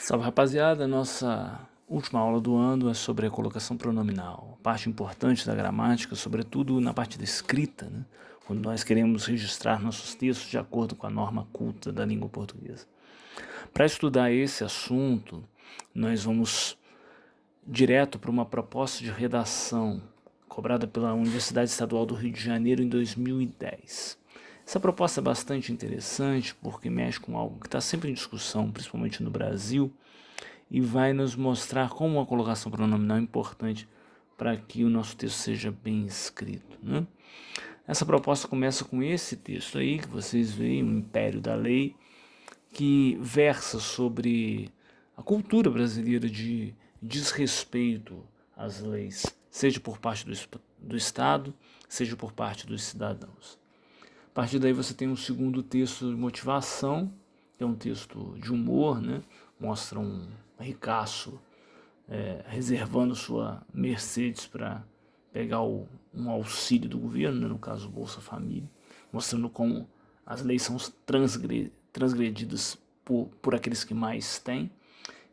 Salve rapaziada, nossa última aula do ano é sobre a colocação pronominal, parte importante da gramática, sobretudo na parte da escrita, né? Quando nós queremos registrar nossos textos de acordo com a norma culta da língua portuguesa. Para estudar esse assunto, nós vamos direto para uma proposta de redação cobrada pela Universidade Estadual do Rio de Janeiro em 2010. Essa proposta é bastante interessante porque mexe com algo que está sempre em discussão, principalmente no Brasil, e vai nos mostrar como a colocação pronominal é importante para que o nosso texto seja bem escrito, né? Essa proposta começa com esse texto aí, que vocês veem, o Império da Lei, que versa sobre a cultura brasileira de desrespeito às leis, seja por parte do Estado, seja por parte dos cidadãos. A partir daí você tem um segundo texto de motivação, que é um texto de humor, né? Mostra um ricaço reservando sua Mercedes para pegar um auxílio do governo, né? No caso Bolsa Família, mostrando como as leis são transgredidas por aqueles que mais têm.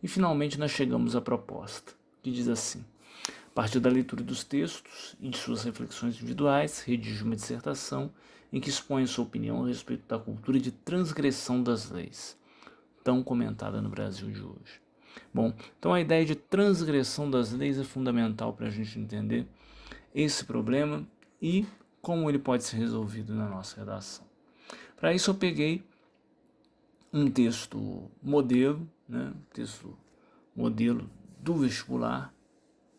E finalmente nós chegamos à proposta, que diz assim: a partir da leitura dos textos e de suas reflexões individuais, redige uma dissertação em que expõe sua opinião a respeito da cultura de transgressão das leis, tão comentada no Brasil de hoje. Bom, então a ideia de transgressão das leis é fundamental para a gente entender esse problema e como ele pode ser resolvido na nossa redação. Para isso eu peguei um texto modelo, né? Texto modelo do vestibular,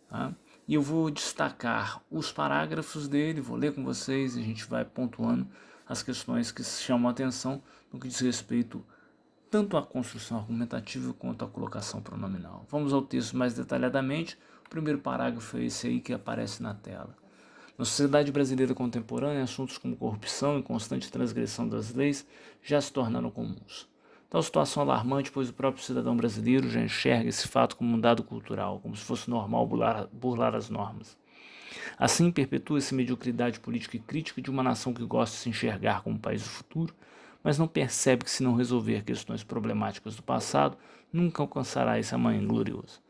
tá? E eu vou destacar os parágrafos dele, vou ler com vocês e a gente vai pontuando as questões que chamam a atenção no que diz respeito tanto à construção argumentativa quanto à colocação pronominal. Vamos ao texto mais detalhadamente. O primeiro parágrafo é esse aí que aparece na tela. Na sociedade brasileira contemporânea, assuntos como corrupção e constante transgressão das leis já se tornaram comuns. Tal situação alarmante, pois o próprio cidadão brasileiro já enxerga esse fato como um dado cultural, como se fosse normal burlar as normas. Assim, perpetua-se a mediocridade política e crítica de uma nação que gosta de se enxergar como país do futuro, mas não percebe que, se não resolver questões problemáticas do passado, nunca alcançará esse amanhã glorioso.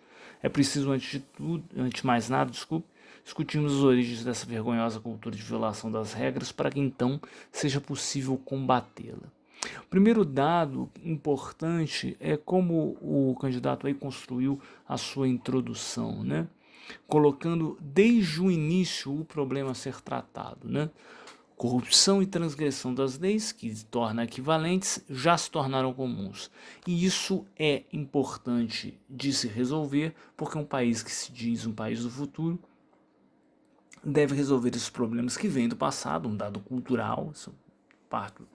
É preciso, antes de mais nada, discutirmos as origens dessa vergonhosa cultura de violação das regras para que então seja possível combatê-la. O primeiro dado importante é como o candidato aí construiu a sua introdução, né? Colocando desde o início o problema a ser tratado, né? Corrupção e transgressão das leis, que se tornam equivalentes, já se tornaram comuns. E isso é importante de se resolver, porque um país que se diz um país do futuro deve resolver esses problemas que vêm do passado, um dado cultural, isso é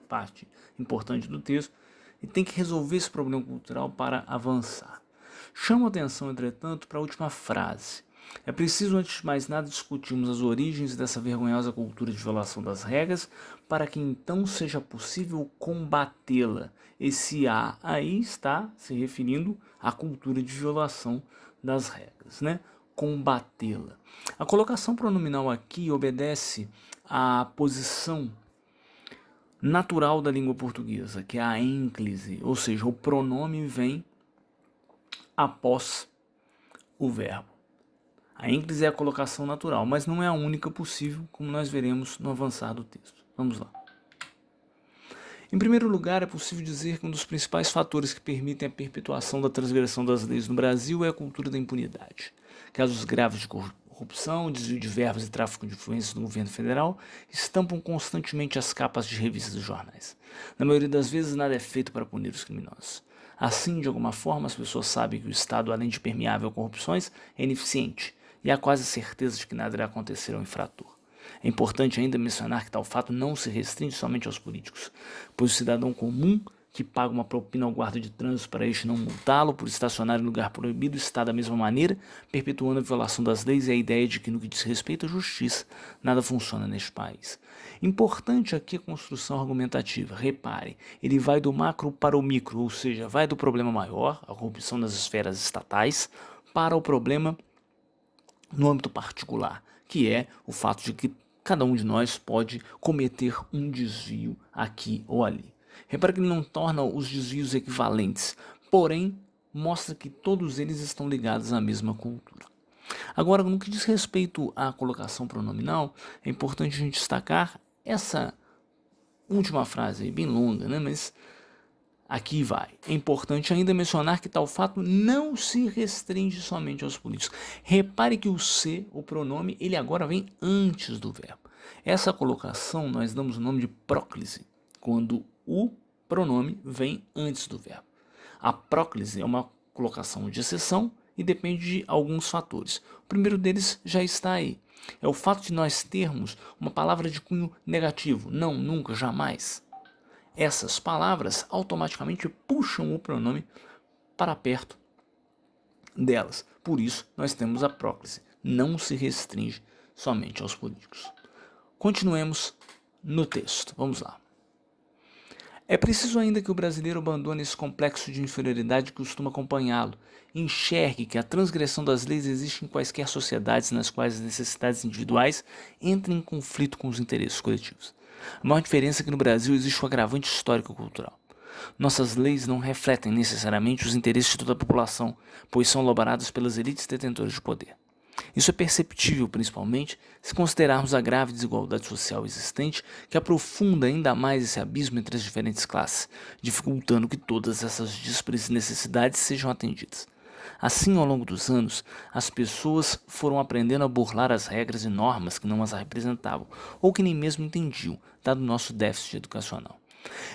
parte importante do texto, e tem que resolver esse problema cultural para avançar. Chamo atenção, entretanto, para a última frase. É preciso, antes de mais nada, discutirmos as origens dessa vergonhosa cultura de violação das regras, para que então seja possível combatê-la. Esse A aí está se referindo à cultura de violação das regras, né? Combatê-la. A colocação pronominal aqui obedece à posição natural da língua portuguesa, que é a ênclise, ou seja, o pronome vem após o verbo. A ênclise é a colocação natural, mas não é a única possível, como nós veremos no avançar do texto. Vamos lá. Em primeiro lugar, é possível dizer que um dos principais fatores que permitem a perpetuação da transgressão das leis no Brasil é a cultura da impunidade. Casos graves de corrupção, desvio de verbas e tráfico de influências no governo federal estampam constantemente as capas de revistas e jornais. Na maioria das vezes, nada é feito para punir os criminosos. Assim, de alguma forma, as pessoas sabem que o Estado, além de permeável a corrupções, é ineficiente, e há quase certeza de que nada irá acontecer ao infrator. É importante ainda mencionar que tal fato não se restringe somente aos políticos, pois o cidadão comum que paga uma propina ao guarda de trânsito para este não multá-lo por estacionar em lugar proibido está da mesma maneira perpetuando a violação das leis e a ideia de que, no que diz respeito à justiça, nada funciona neste país. Importante aqui a construção argumentativa. Repare, ele vai do macro para o micro, ou seja, vai do problema maior, a corrupção nas esferas estatais, para o problema no âmbito particular, que é o fato de que cada um de nós pode cometer um desvio aqui ou ali. Repara que ele não torna os desvios equivalentes, porém mostra que todos eles estão ligados à mesma cultura. Agora, no que diz respeito à colocação pronominal, é importante a gente destacar essa última frase aí, bem longa, né? Mas aqui vai. É importante ainda mencionar que tal fato não se restringe somente aos políticos. Repare que o se, o pronome, ele agora vem antes do verbo. Essa colocação nós damos o nome de próclise, quando o pronome vem antes do verbo. A próclise é uma colocação de exceção e depende de alguns fatores. O primeiro deles já está aí. É o fato de nós termos uma palavra de cunho negativo. Não, nunca, jamais. Essas palavras automaticamente puxam o pronome para perto delas. Por isso, nós temos a próclise. Não se restringe somente aos políticos. Continuemos no texto. Vamos lá. É preciso ainda que o brasileiro abandone esse complexo de inferioridade que costuma acompanhá-lo. Enxergue que a transgressão das leis existe em quaisquer sociedades nas quais as necessidades individuais entram em conflito com os interesses coletivos. A maior diferença é que no Brasil existe um agravante histórico-cultural. Nossas leis não refletem necessariamente os interesses de toda a população, pois são elaboradas pelas elites detentoras de poder. Isso é perceptível principalmente se considerarmos a grave desigualdade social existente que aprofunda ainda mais esse abismo entre as diferentes classes, dificultando que todas essas díspares necessidades sejam atendidas. Assim, ao longo dos anos, as pessoas foram aprendendo a burlar as regras e normas que não as representavam, ou que nem mesmo entendiam, dado o nosso déficit educacional.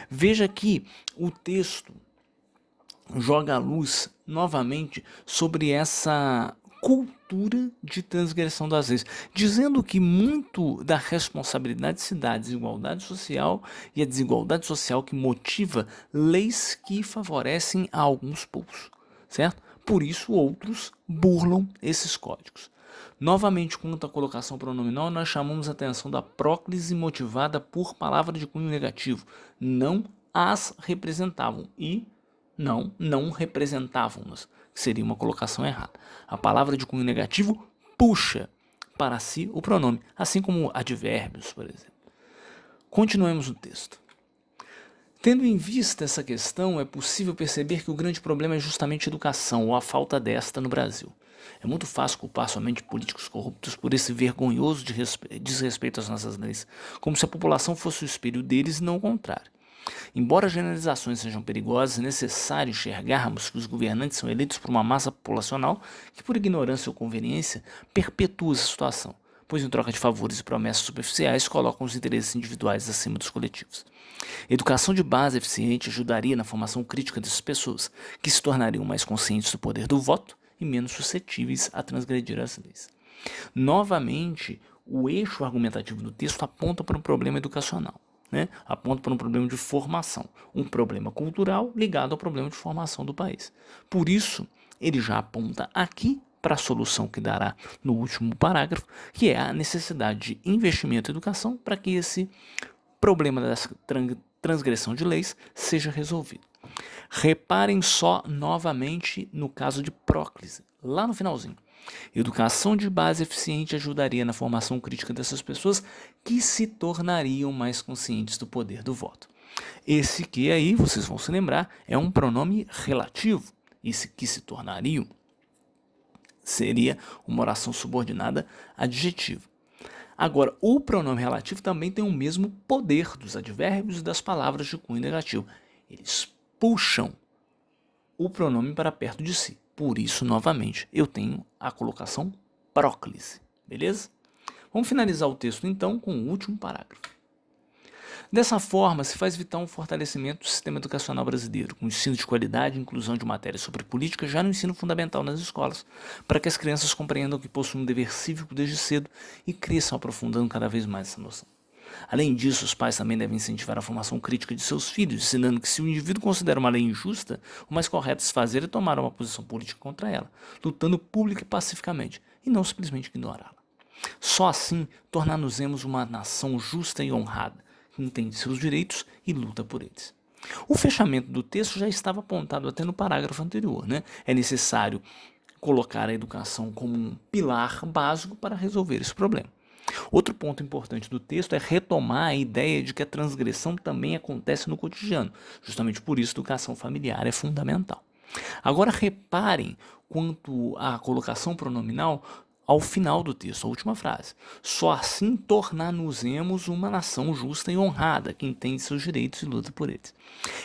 Veja que o texto joga a luz novamente sobre essa cultura de transgressão das leis, dizendo que muito da responsabilidade se dá à desigualdade social e a desigualdade social que motiva leis que favorecem a alguns povos, certo? Por isso outros burlam esses códigos. Novamente, quanto à colocação pronominal, nós chamamos a atenção da próclise motivada por palavra de cunho negativo. Não as representavam e não representavam-nas, que seria uma colocação errada. A palavra de cunho negativo puxa para si o pronome, assim como advérbios, por exemplo. Continuemos o texto. Tendo em vista essa questão, é possível perceber que o grande problema é justamente a educação, ou a falta desta no Brasil. É muito fácil culpar somente políticos corruptos por esse vergonhoso desrespeito às nossas leis, como se a população fosse o espelho deles e não o contrário. Embora as generalizações sejam perigosas, é necessário enxergarmos que os governantes são eleitos por uma massa populacional que, por ignorância ou conveniência, perpetua essa situação, pois em troca de favores e promessas superficiais colocam os interesses individuais acima dos coletivos. Educação de base eficiente ajudaria na formação crítica dessas pessoas, que se tornariam mais conscientes do poder do voto e menos suscetíveis a transgredir as leis. Novamente, o eixo argumentativo do texto aponta para um problema educacional, aponta para um problema de formação, um problema cultural ligado ao problema de formação do país. Por isso, ele já aponta aqui para a solução que dará no último parágrafo, que é a necessidade de investimento em educação para que esse problema dessa transgressão de leis seja resolvido. Reparem só novamente no caso de próclise, lá no finalzinho. Educação de base eficiente ajudaria na formação crítica dessas pessoas que se tornariam mais conscientes do poder do voto. Esse que aí, vocês vão se lembrar, é um pronome relativo. Esse que se tornariam seria uma oração subordinada adjetiva. Agora, o pronome relativo também tem o mesmo poder dos advérbios e das palavras de cunho negativo. Eles puxam o pronome para perto de si. Por isso, novamente, eu tenho a colocação próclise. Beleza? Vamos finalizar o texto, então, com o último parágrafo. Dessa forma, se faz vital um fortalecimento do sistema educacional brasileiro, com ensino de qualidade e inclusão de matérias sobre política já no ensino fundamental nas escolas, para que as crianças compreendam que possuem um dever cívico desde cedo e cresçam aprofundando cada vez mais essa noção. Além disso, os pais também devem incentivar a formação crítica de seus filhos, ensinando que se o indivíduo considera uma lei injusta, o mais correto a se fazer é tomar uma posição política contra ela, lutando pública e pacificamente, e não simplesmente ignorá-la. Só assim tornar-nos-emos uma nação justa e honrada, que entende seus direitos e luta por eles. O fechamento do texto já estava apontado até no parágrafo anterior, É necessário colocar a educação como um pilar básico para resolver esse problema. Outro ponto importante do texto é retomar a ideia de que a transgressão também acontece no cotidiano. Justamente por isso, a educação familiar é fundamental. Agora reparem quanto à colocação pronominal ao final do texto, a última frase. Só assim tornar-nos-emos uma nação justa e honrada, que entende seus direitos e luta por eles.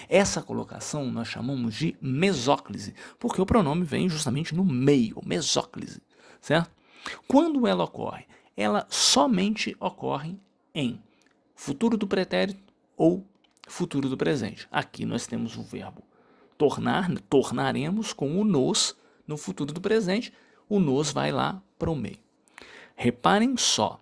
Essa colocação nós chamamos de mesóclise, porque o pronome vem justamente no meio, mesóclise, certo? Quando ela ocorre? Ela somente ocorre em futuro do pretérito ou futuro do presente. Aqui nós temos o verbo tornar, tornaremos com o nos no futuro do presente, o nos vai lá para o meio. Reparem só,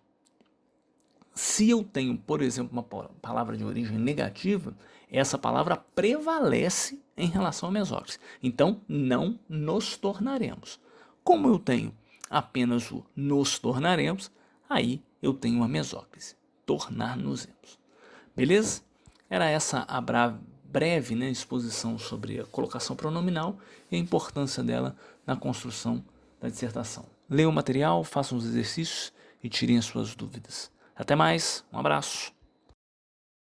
se eu tenho, por exemplo, uma palavra de origem negativa, essa palavra prevalece em relação ao mesóclise. Então, não nos tornaremos. Como eu tenho apenas o nos tornaremos, aí eu tenho a mesóclise, tornar-nos-emos. Beleza? Era essa a breve exposição sobre a colocação pronominal e a importância dela na construção da dissertação. Leiam o material, façam os exercícios e tirem as suas dúvidas. Até mais, um abraço.